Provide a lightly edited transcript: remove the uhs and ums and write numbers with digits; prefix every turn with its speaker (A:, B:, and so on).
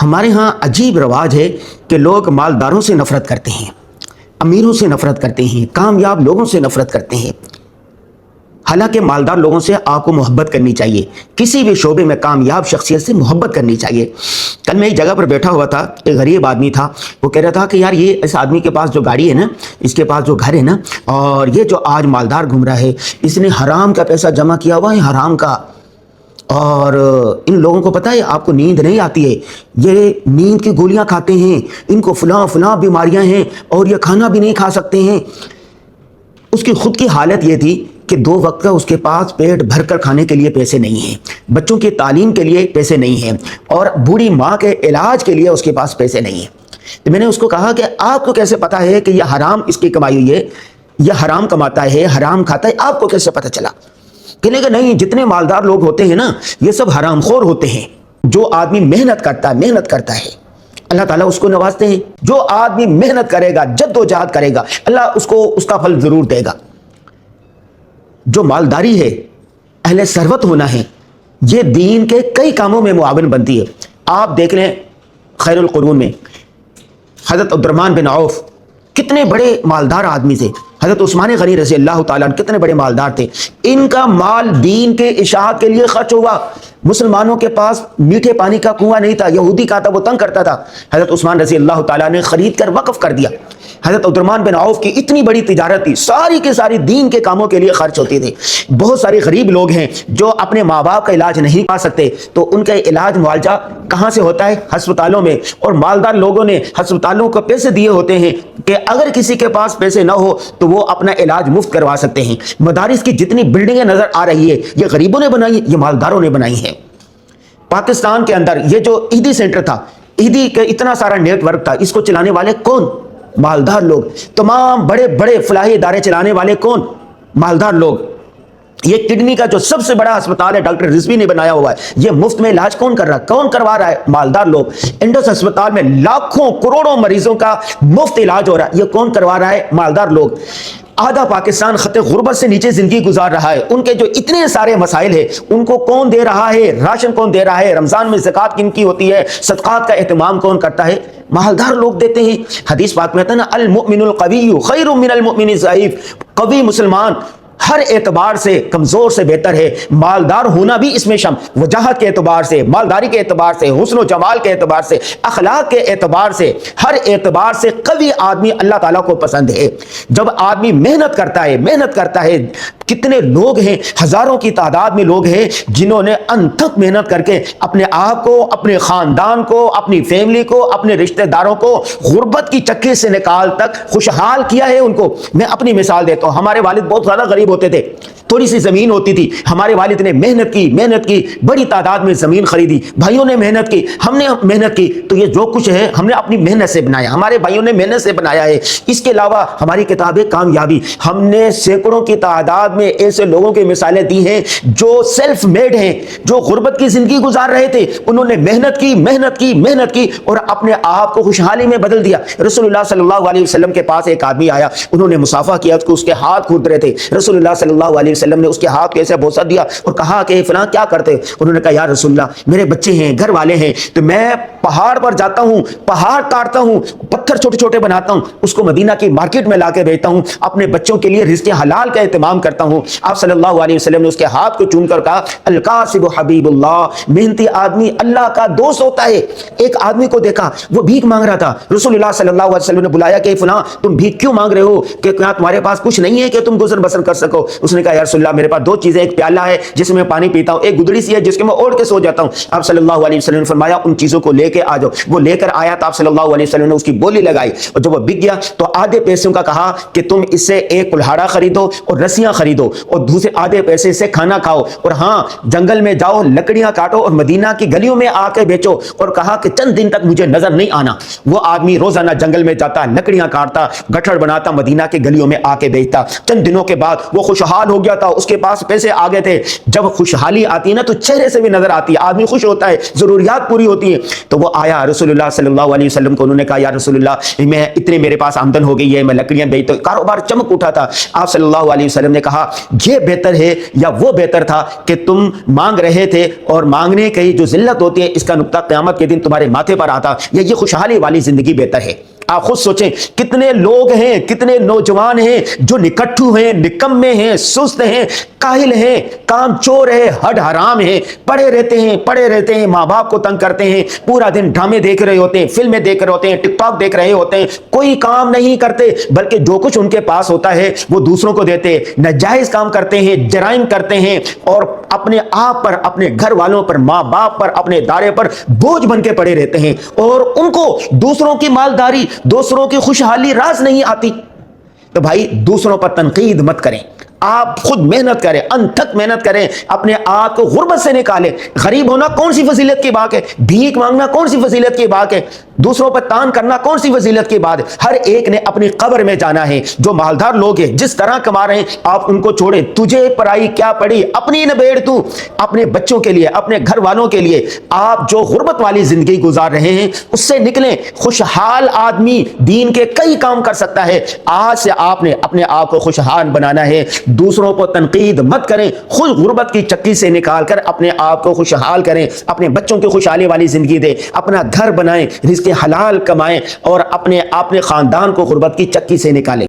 A: ہمارے ہاں عجیب رواج ہے کہ لوگ مالداروں سے نفرت کرتے ہیں، امیروں سے نفرت کرتے ہیں، کامیاب لوگوں سے نفرت کرتے ہیں۔ حالانکہ مالدار لوگوں سے آپ کو محبت کرنی چاہیے، کسی بھی شعبے میں کامیاب شخصیت سے محبت کرنی چاہیے۔ کل میں ایک جگہ پر بیٹھا ہوا تھا، ایک غریب آدمی تھا، وہ کہہ رہا تھا کہ یار یہ اس آدمی کے پاس جو گاڑی ہے نا، اس کے پاس جو گھر ہے نا، اور یہ جو آج مالدار گھوم رہا ہے، اس نے حرام کا پیسہ جمع کیا ہوا ہے، حرام کا۔ اور ان لوگوں کو پتہ ہے آپ کو نیند نہیں آتی ہے، یہ نیند کی گولیاں کھاتے ہیں، ان کو فلاں بیماریاں ہیں اور یہ کھانا بھی نہیں کھا سکتے ہیں۔ اس کی خود کی حالت یہ تھی کہ 2 وقت کا اس کے پاس پیٹ بھر کر کھانے کے لیے پیسے نہیں ہیں، بچوں کی تعلیم کے لیے پیسے نہیں ہیں، اور بوڑھی ماں کے علاج کے لیے اس کے پاس پیسے نہیں ہیں۔ تو میں نے اس کو کہا کہ آپ کو کیسے پتا ہے کہ یہ حرام اس کی کمائی ہوئی ہے، یہ حرام کماتا ہے، حرام کھاتا ہے، آپ کو کیسے پتا چلا؟ کہنے کہ نہیں، جتنے مالدار لوگ ہوتے ہیں نا، یہ سب حرام خور ہوتے ہیں۔ جو آدمی محنت کرتا ہے اللہ تعالیٰ اس کو نوازتے ہیں۔ جو آدمی محنت کرے گا، جد و جہد کرے گا، اللہ اس کو اس کا پھل ضرور دے گا۔ جو مالداری ہے، اہل ثروت ہونا ہے، یہ دین کے کئی کاموں میں معاون بنتی ہے۔ آپ دیکھ لیں خیر القرون میں حضرت عبدالرحمن بن عوف کتنے بڑے مالدار آدمی تھے، حضرت عثمان غنی رضی اللہ تعالیٰ عنہ کتنے بڑے مالدار تھے۔ ان کا مال دین کے اشاعت کے لیے خرچ ہوا۔ مسلمانوں کے پاس میٹھے پانی کا کنواں نہیں تھا، یہودی کا تھا، وہ تنگ کرتا تھا، حضرت عثمان رضی اللہ تعالیٰ نے خرید کر وقف کر دیا۔ حضرت عبدالرحمن بن عوف کی اتنی بڑی تجارت تھی، ساری کے ساری دین کے کاموں کے لیے خرچ ہوتی تھی۔ بہت سارے غریب لوگ ہیں جو اپنے ماں باپ کا علاج نہیں پا سکتے، تو ان کا علاج معالجہ کہاں سے ہوتا ہے؟ ہسپتالوں میں۔ اور مالدار لوگوں نے ہسپتالوں کو پیسے دیے ہوتے ہیں کہ اگر کسی کے پاس پیسے نہ ہو تو وہ اپنا علاج مفت کروا سکتے ہیں۔ مدارس کی جتنی بلڈنگیں نظر آ رہی ہے، یہ غریبوں نے بنائی، یہ مالداروں نے بنائی ہیں۔ پاکستان کے اندر یہ جو عیدی سینٹر تھا، عیدی کا اتنا سارا نیٹ ورک تھا، اس کو چلانے والے کون؟ مالدار لوگ۔ تمام بڑے بڑے فلاحی ادارے چلانے والے کون؟ مالدار لوگ۔ یہ کڈنی کا جو سب سے بڑا ہسپتال ہے، ڈاکٹر رضوی نے بنایا ہوا ہے، یہ مفت میں علاج کون کر رہا ہے؟ کون کروا رہا ہے؟ مالدار لوگ۔ انڈس ہسپتال میں لاکھوں کروڑوں مریضوں کا مفت علاج ہو رہا ہے، یہ کون کروا رہا ہے؟ مالدار لوگ۔ آدھا پاکستان خط غربت سے نیچے زندگی گزار رہا ہے، ان کے جو اتنے سارے مسائل ہیں ان کو کون دے رہا ہے؟ راشن کون دے رہا ہے؟ رمضان میں زکوٰۃ کن کی ہوتی ہے؟ صدقات کا اہتمام کون کرتا ہے؟ مالدار لوگ دیتے ہیں۔ حدیث پاک میں آتا ہے نا، المؤمن القوی خیر من المؤمن الضعیف۔ قوی مسلمان ہر اعتبار سے کمزور سے بہتر ہے۔ مالدار ہونا بھی اس میں وجاہت کے اعتبار سے، مالداری کے اعتبار سے، حسن و جمال کے اعتبار سے، اخلاق کے اعتبار سے، ہر اعتبار سے قوی آدمی اللہ تعالیٰ کو پسند ہے۔ جب آدمی محنت کرتا ہے، کتنے لوگ ہیں، ہزاروں کی تعداد میں لوگ ہیں جنہوں نے انتھک محنت کر کے اپنے آپ کو، اپنے خاندان کو، اپنی فیملی کو، اپنے رشتہ داروں کو غربت کی چکی سے نکال تک خوشحال کیا ہے ان کو۔ میں اپنی مثال دیتا ہوں، ہمارے والد بہت زیادہ غریب ہوتے تھے، تھوڑی سی زمین ہوتی تھی، ہمارے والد نے محنت کی، بڑی تعداد میں زمین خریدی، بھائیوں نے محنت کی، ہم نے محنت کی، تو یہ جو کچھ ہے ہم نے اپنی محنت سے بنایا، ہمارے بھائیوں نے محنت سے بنایا ہے۔ اس کے علاوہ ہماری کتاب کامیابی، ہم نے سینکڑوں کی تعداد میں ایسے لوگوں کی مثالیں دی ہیں جو سیلف میڈ ہیں، جو غربت کی زندگی گزار رہے تھے، انہوں نے محنت کی اور اپنے آپ کو خوشحالی میں بدل دیا۔ رسول اللہ صلی اللہ علیہ وسلم کے پاس ایک آدمی آیا، انہوں نے مصافحہ کیا، اس کے ہاتھ کھود رہے تھے، رسول اللہ صلی اللہ علیہ وسلم نے اس کے ہاتھ کو ایسے بوسہ دیا اور کہا کہ فلاں کیا کرتے؟ انہوں نے کہا یا رسول اللہ، میرے بچے ہیں، گھر والے ہیں، تو میں پہاڑ پر جاتا ہوں، پہاڑ کاٹتا ہوں، پتھر چھوٹے چھوٹے بناتا ہوں، اس کو مدینہ کی مارکیٹ میں لا کے بیچتا ہوں، اپنے بچوں کے لیے رزق حلال کا اہتمام کرتا ہوں۔ آپ صلی اللہ علیہ وسلم نے اس کے ہاتھ کو چوم کر کہا الکاسب حبیب اللہ، محنتی آدمی اللہ کا دوست ہوتا ہے۔ ایک آدمی کو دیکھا، وہ بھیک مانگ رہا تھا، رسول اللہ صلی اللہ علیہ وسلم نے بلایا کہ فلاں تم بھیک کیوں مانگ رہے ہو؟ کہ کیا تمہارے پاس کچھ نہیں ہے کہ تم گزر بسر کر سکو؟ اس نے کہا یا رسول اللہ، میرے پاس 2 چیزیں، ایک پیالہ ہے جس میں پانی پیتا ہوں، ایک گدڑی سی ہے جس کے میں اوڑھ کے سو جاتا ہوں۔ آپ صلی اللہ علیہ وسلم نے فرمایا ان چیزوں کو لے کے آ جاؤ۔ وہ لے کر آیا تو آپ صلی اللہ علیہ وسلم نے اس کی بولی لگائی، اور جب وہ بک گیا تو آدھے پیسوں کا کہا کہ تم اس سے ایک کلہاڑا خریدو اور رسیاں خریدو، اور دوسرے آدھے پیسے سے کھانا کھاؤ، اور ہاں جنگل میں جاؤ، لکڑیاں کاٹو اور مدینہ کی گلیوں میں آ کے بیچو، اور کہا کہ چند دن تک مجھے نظر نہیں آنا۔ وہ آدمی روزانہ جنگل میں جاتا، لکڑیاں کاٹتا، گٹھڑ بناتا، مدینہ کی گلیوں میں آ کے بیچتا۔ چند دنوں کے بعد وہ خوشحال ہو گیا تھا, اس کے پاس پیسے آ گئے تھے. جب خوشحالی آتی ہے نا تو چہرے سے بھی نظر آتی ہے, آدمی خوش ہوتا ہے, ضروریات پوری ہوتی ہیں. تو وہ آیا رسول اللہ صلی اللہ علیہ وسلم کو, انہوں نے کہا یا رسول اللہ میں اتنے میرے پاس آمدن ہو گئی ہے, میں لکڑیاں بیچتا ہوں, کاروبار چمک اٹھا تھا. آپ صلی اللہ علیہ وسلم نے کہا یہ بہتر ہے یا وہ بہتر تھا کہ تم مانگ رہے تھے اور مانگنے کی جو ذلت ہوتی ہے اس کا نقطہ قیامت کے دن تمہارے ماتھے پر آتا, یا یہ خوشحالی والی زندگی بہتر ہے؟ آپ خود سوچیں کتنے لوگ ہیں, کتنے نوجوان ہیں جو نکٹھو ہیں, نکمے ہیں, سست ہیں, کاہل ہیں, کام چور ہیں, ہڈ حرام ہیں, پڑے رہتے ہیں, ماں باپ کو تنگ کرتے ہیں, پورا دن ڈرامے دیکھ رہے ہوتے ہیں, فلمیں دیکھ رہے ہوتے ہیں, ٹک ٹاک دیکھ رہے ہوتے ہیں, کوئی کام نہیں کرتے بلکہ جو کچھ ان کے پاس ہوتا ہے وہ دوسروں کو دیتے, ناجائز کام کرتے ہیں, جرائم کرتے ہیں, اور اپنے آپ پر, اپنے گھر والوں پر, ماں باپ پر, اپنے ادارے پر بوجھ بن کے پڑے رہتے ہیں, اور ان کو دوسروں کی مالداری, دوسروں کی خوشحالی راز نہیں آتی. تو بھائی دوسروں پر تنقید مت کریں, آپ خود محنت کریں, انتھک محنت کریں, اپنے آپ کو غربت سے نکالیں. غریب ہونا کون سی فضیلت کی بات ہے؟ بھیک مانگنا کون سی فضیلت کی بات ہے؟ دوسروں پر تان کرنا کون سی فضیلت کی بات ہے؟ ہر ایک نے اپنی قبر میں جانا ہے. جو مالدار لوگ ہیں جس طرح کما رہے ہیں آپ ان کو چھوڑیں, تجھے پرائی کیا پڑی, اپنی نبیڑ تو اپنے بچوں کے لیے, اپنے گھر والوں کے لیے. آپ جو غربت والی زندگی گزار رہے ہیں اس سے نکلیں. خوشحال آدمی دین کے کئی کام کر سکتا ہے. آج سے آپ نے اپنے آپ کو خوشحال بنانا ہے. دوسروں کو تنقید مت کریں, خود غربت کی چکی سے نکال کر اپنے آپ کو خوشحال کریں, اپنے بچوں کی خوشحالی والی زندگی دیں, اپنا گھر بنائیں, رزق حلال کمائیں, اور اپنے خاندان کو غربت کی چکی سے نکالیں.